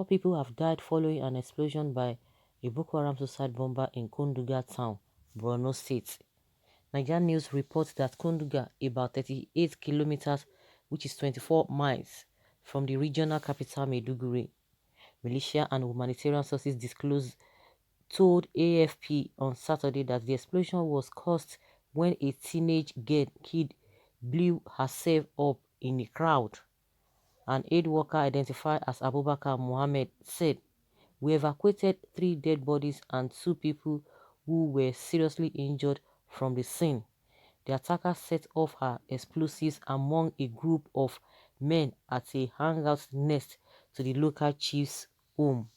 4 people have died following an explosion by a Boko Haram suicide bomber in Kunduga town, BORNO State. Nigerian news reports that Kunduga, about 38 kilometers, which is 24 miles, from the regional capital Maiduguri, militia and humanitarian sources told AFP on Saturday that the explosion was caused when a teenage kid blew herself up in a crowd. An aid worker identified as Abubakar Mohammed said, "We evacuated 3 dead bodies and 2 people who were seriously injured from the scene." The attacker set off her explosives among a group of men at a hangout next to the local chief's home,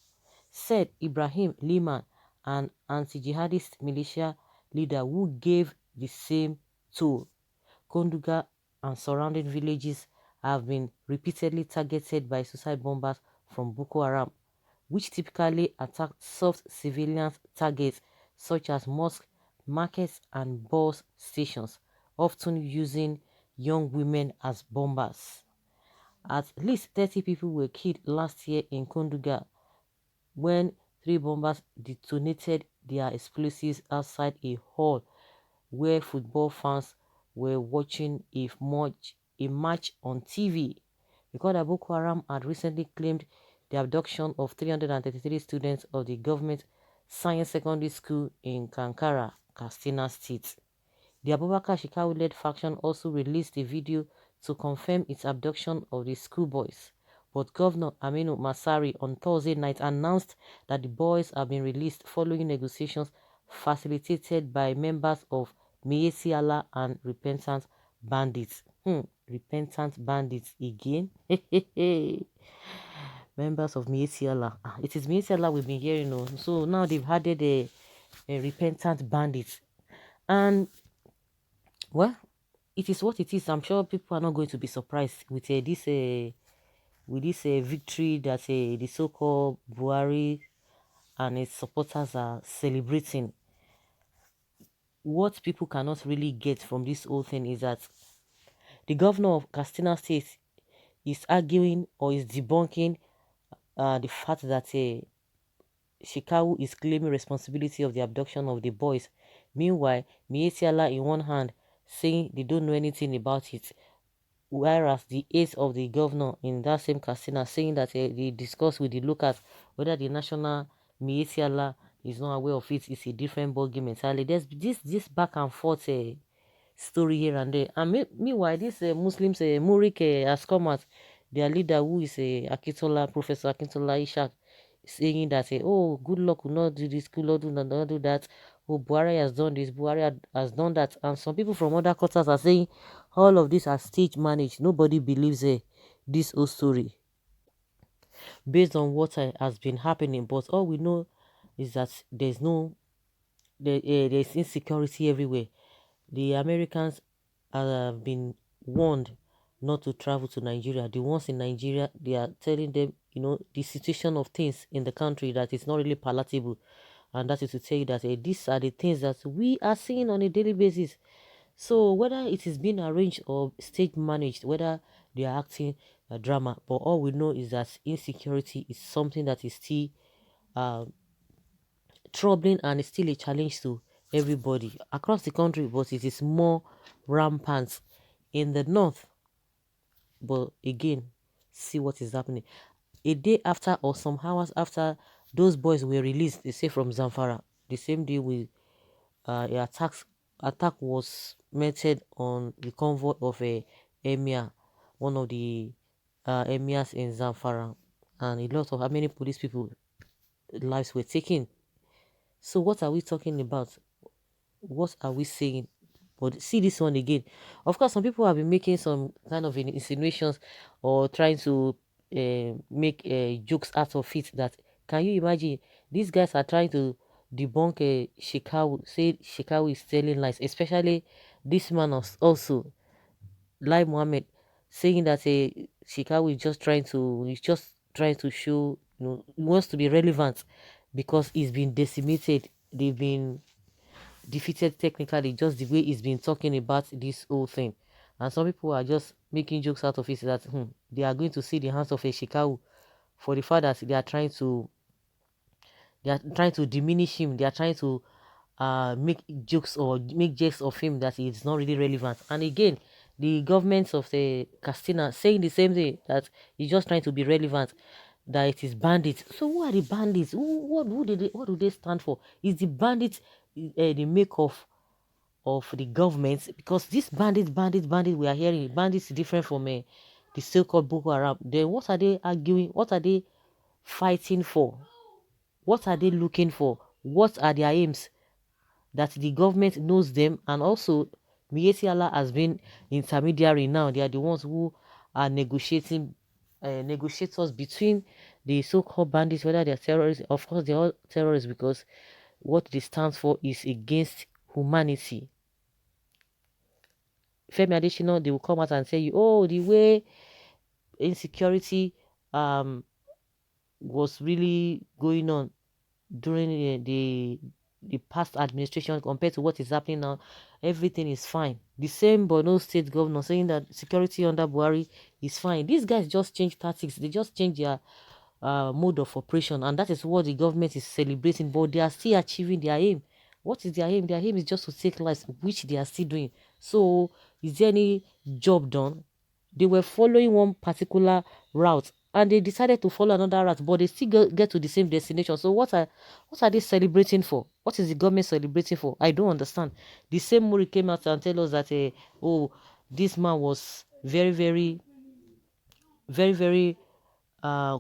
said Ibrahim Liman, an anti-jihadist militia leader who gave the same toll. Konduga and surrounding villages have been repeatedly targeted by suicide bombers from Boko Haram, which typically attack soft civilian targets such as mosques, markets, and bus stations, often using young women as bombers. At least 30 people were killed last year in Konduga when 3 bombers detonated their explosives outside a hall where football fans were watching a match on TV. Because that Boko Haram had recently claimed the abduction of 333 students of the government science secondary school in Kankara, Katsina State. The Abubakar Shekau-led faction also released a video to confirm its abduction of the schoolboys, but Governor Aminu Masari on Thursday night announced that the boys have been released following negotiations facilitated by members of Miyetti Allah and Repentant Bandits. Repentant Bandits again? Members of Miyetti Allah. It is Miyetti Allah we've been hearing. So now they've added a Repentant Bandits. And, well, it is what it is. I'm sure people are not going to be surprised with this victory that the so-called Buhari and its supporters are celebrating. What people cannot really get from this whole thing is that the governor of Katsina State is arguing or is debunking the fact that Shekau is claiming responsibility of the abduction of the boys. Meanwhile, Miyetti Allah in one hand saying they don't know anything about it, whereas the aides of the governor in that same Katsina saying that they discussed with the locals whether the national Miyetti Allah is not aware of it. It's a different ballgame entirely. There's this back and forth story here and there. And meanwhile, these Muslims, Murik has come out, their leader who is Akintola, Professor Akintola Ishak, saying that oh, good luck will not do this, good luck will not do that. Oh, Buhari has done this, Buhari has done that. And some people from other quarters are saying all of this are stage managed. Nobody believes this whole story based on what has been happening. But all we know is that there's insecurity everywhere. The Americans have been warned not to travel to Nigeria. The ones in Nigeria, they are telling them, the situation of things in the country, that it's not really palatable. And that is to tell you that these are the things that we are seeing on a daily basis. So whether it is being arranged or stage managed, whether they are acting a drama, but all we know is that insecurity is something that is still troubling and it's still a challenge to everybody across the country, but it is more rampant in the north. But again, see what is happening. A day after or some hours after those boys were released, they say from Zamfara, the same day with attack was meted on the convoy of a emir, one of the emirs in Zamfara, and a lot of how many police people lives were taken. So what are we talking about? What are we saying? But see this one again. Of course, some people have been making some kind of insinuations or trying to make jokes out of it. That, can you imagine? These guys are trying to debunk Shekau, say Shekau is telling lies. Especially this man also, Lai Mohammed, saying that Shekau is just trying to show, he wants to be relevant because he's been decimated. They've been defeated technically, just the way he's been talking about this whole thing. And some people are just making jokes out of it that they are going to see the hands of a Shekau for the fact that they are trying to diminish him. They are trying to make jokes of him that it's not really relevant. And again, the governments of the Castina saying the same thing, that he's just trying to be relevant, that it is bandits. So who are the bandits? What do they stand for? Is the bandits the make of the government? Because this bandit we are hearing, bandits is different from the so-called Boko Haram. Then what are they arguing? What are they fighting for? What are they looking for? What are their aims? That the government knows them, and also Miyetti Allah has been intermediary now. They are the ones who are negotiators between the so-called bandits, whether they are terrorists. Of course, they are all terrorists because what they stand for is against humanity. Femi Adesina, they will come out and tell you, oh, the way insecurity was really going on during the past administration compared to what is happening now, everything is fine. The same Borno state governor saying that security under Buhari is fine. These guys just change tactics. They just change their mode of operation, and that is what the government is celebrating, but they are still achieving their aim. What is their aim? Their aim is just to take lives, which they are still doing. So is there any job done? They were following one particular route and they decided to follow another route, but they still get to the same destination. So what are they celebrating for? What is the government celebrating for? I don't understand. The same Muri came out and tell us that oh, this man was very, very, very, very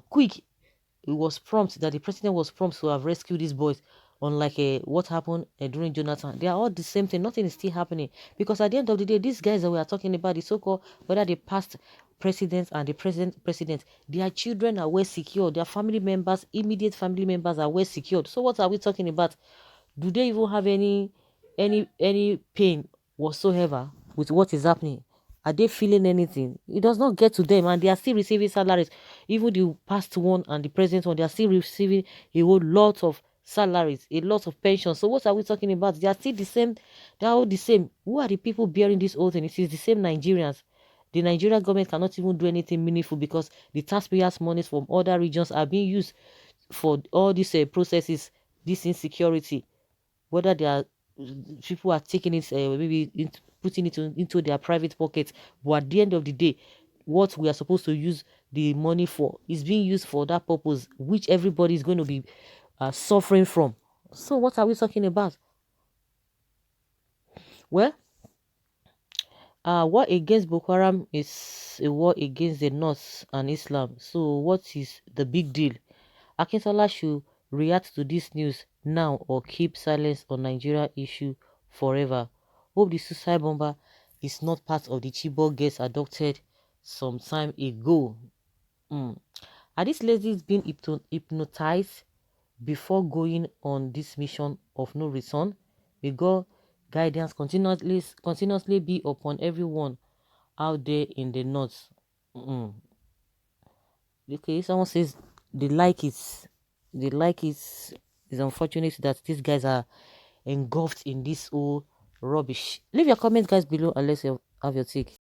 quick. It was prompt, that the president was prompt to have rescued these boys, unlike what happened during Jonathan. They are all the same thing. Nothing is still happening, because at the end of the day, these guys that we are talking about, the so-called, whether the past presidents and the present president, their children are well secured, their family members, immediate family members are well secured. So what are we talking about? Do they even have any pain whatsoever with what is happening? Are they feeling anything? It does not get to them, and they are still receiving salaries. Even the past one and the present one, they are still receiving a whole lot of salaries, a lot of pensions. So what are we talking about? They are still the same. They are all the same. Who are the people bearing this whole thing? It is the same Nigerians. The Nigerian government cannot even do anything meaningful because the taxpayers' monies from other regions are being used for all these processes, this insecurity. Whether they are people are taking it maybe putting it into their private pockets, but at the end of the day, what we are supposed to use the money for is being used for that purpose, which everybody is going to be suffering from. So what are we talking about? Well, war against Boko Haram is a war against the North and Islam. So what is the big deal? Akintola should react to this news now or keep silence on Nigeria issue forever. Hope the suicide bomber is not part of the Chibok girls adopted some time ago. Are these ladies being hypnotized before going on this mission of no return? May God guidance continuously be upon everyone out there in the north. Okay, someone says they like it. They like it. It's unfortunate that these guys are engulfed in this whole rubbish. Leave your comments, guys, below and let's have your take.